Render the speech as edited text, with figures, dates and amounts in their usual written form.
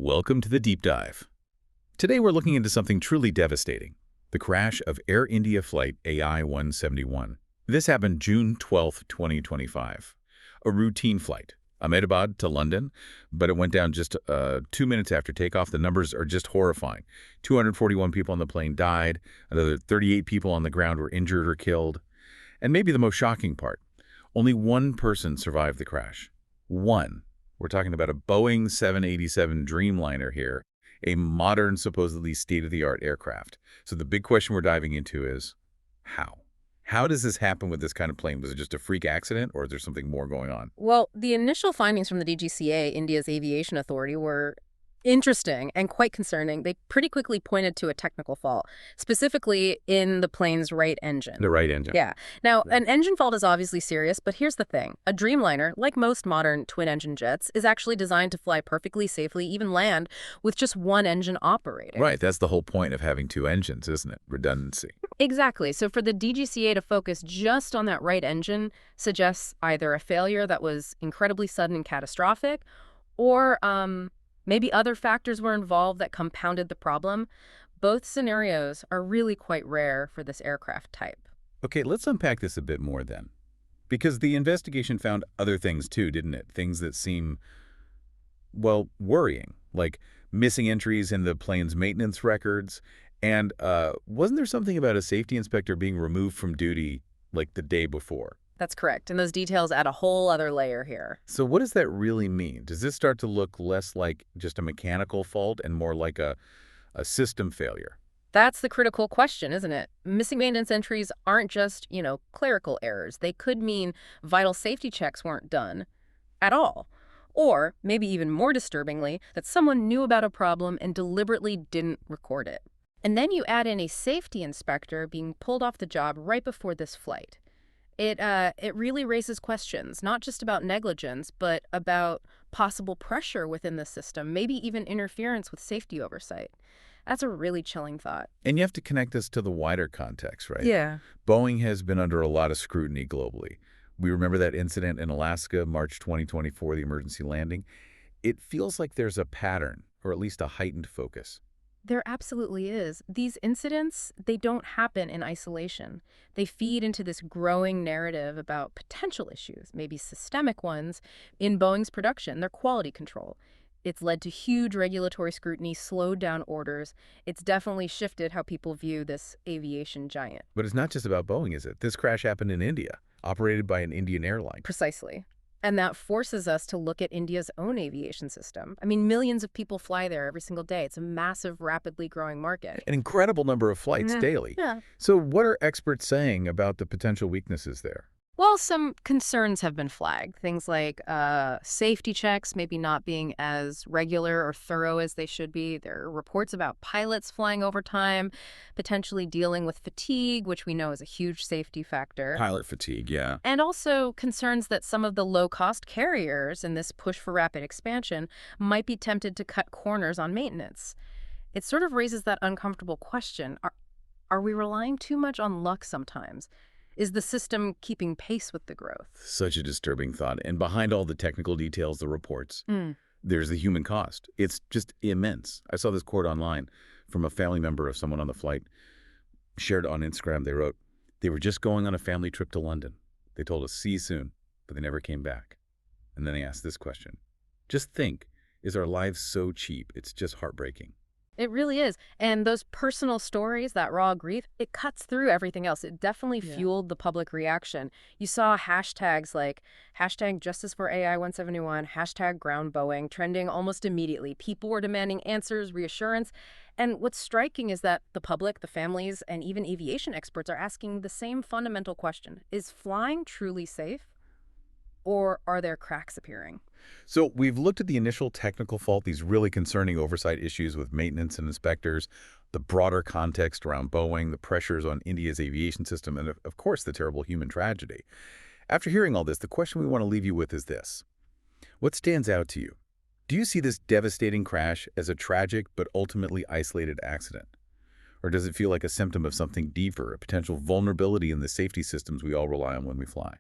Welcome to the Deep Dive. Today we're looking into something truly devastating, the crash of Air India flight AI-171. This happened June 12, 2025. A routine flight, Ahmedabad to London, but it went down just 2 minutes after takeoff. The numbers are just horrifying. 241 people on the plane died, another 38 people on the ground were injured or killed. And maybe the most shocking part, only one person survived the crash. One. We're talking about a Boeing 787 Dreamliner here, a modern, supposedly state-of-the-art aircraft. So the big question we're diving into is, how? How does this happen with this kind of plane? Was it just a freak accident, or is there something more going on? Well, the initial findings from the DGCA, India's aviation authority, were interesting and quite concerning. They pretty quickly pointed to a technical fault, specifically in the plane's right engine. The right engine. Yeah. Now, an engine fault is obviously serious, but here's the thing. A Dreamliner, like most modern twin-engine jets, is actually designed to fly perfectly safely, even land, with just one engine operating. Right, that's the whole point of having two engines, isn't it? Redundancy. Exactly. So for the DGCA to focus just on that right engine suggests either a failure that was incredibly sudden and catastrophic, or maybe other factors were involved that compounded the problem. Both scenarios are really quite rare for this aircraft type. Okay, let's unpack this a bit more then. Because the investigation found other things too, didn't it? Things that seem, well, worrying, like missing entries in the plane's maintenance records. And wasn't there something about a safety inspector being removed from duty like the day before? That's correct. And those details add a whole other layer here. So what does that really mean? Does this start to look less like just a mechanical fault and more like a system failure? That's the critical question, isn't it? Missing maintenance entries aren't just, clerical errors. They could mean vital safety checks weren't done at all. Or, maybe even more disturbingly, that someone knew about a problem and deliberately didn't record it. And then you add in a safety inspector being pulled off the job right before this flight. It really raises questions, not just about negligence, but about possible pressure within the system, maybe even interference with safety oversight. That's a really chilling thought. And you have to connect this to the wider context, right? Yeah. Boeing has been under a lot of scrutiny globally. We remember that incident in Alaska, March 2024, the emergency landing. It feels like there's a pattern, or at least a heightened focus. There absolutely is. These incidents, they don't happen in isolation. They feed into this growing narrative about potential issues, maybe systemic ones, in Boeing's production, their quality control. It's led to huge regulatory scrutiny, slowed down orders. It's definitely shifted how people view this aviation giant. But it's not just about Boeing, is it? This crash happened in India, operated by an Indian airline. Precisely. And that forces us to look at India's own aviation system. I mean, millions of people fly there every single day. It's a massive, rapidly growing market. An incredible number of flights daily. Yeah. So what are experts saying about the potential weaknesses there? Well, some concerns have been flagged. Things like safety checks maybe not being as regular or thorough as they should be. There are reports about pilots flying overtime, potentially dealing with fatigue, which we know is a huge safety factor. Pilot fatigue, yeah. And also concerns that some of the low-cost carriers in this push for rapid expansion might be tempted to cut corners on maintenance. It sort of raises that uncomfortable question. Are we relying too much on luck sometimes? Is the system keeping pace with the growth? Such a disturbing thought. And behind all the technical details, the reports, there's the human cost. It's just immense. I saw this quote online from a family member of someone on the flight, shared on Instagram. They wrote, "They were just going on a family trip to London. They told us, see you soon, but they never came back." And then they asked this question. Just think, is our lives so cheap? It's just heartbreaking. It really is. And those personal stories, that raw grief, it cuts through everything else. It definitely fueled the public reaction. You saw hashtags like hashtag justice for AI-171, hashtag ground Boeing trending almost immediately. People were demanding answers, reassurance. And what's striking is that the public, the families, and even aviation experts are asking the same fundamental question. Is flying truly safe? Or are there cracks appearing? So we've looked at the initial technical fault, these really concerning oversight issues with maintenance and inspectors, the broader context around Boeing, the pressures on India's aviation system, and of course, the terrible human tragedy. After hearing all this, the question we want to leave you with is this. What stands out to you? Do you see this devastating crash as a tragic but ultimately isolated accident? Or does it feel like a symptom of something deeper, a potential vulnerability in the safety systems we all rely on when we fly?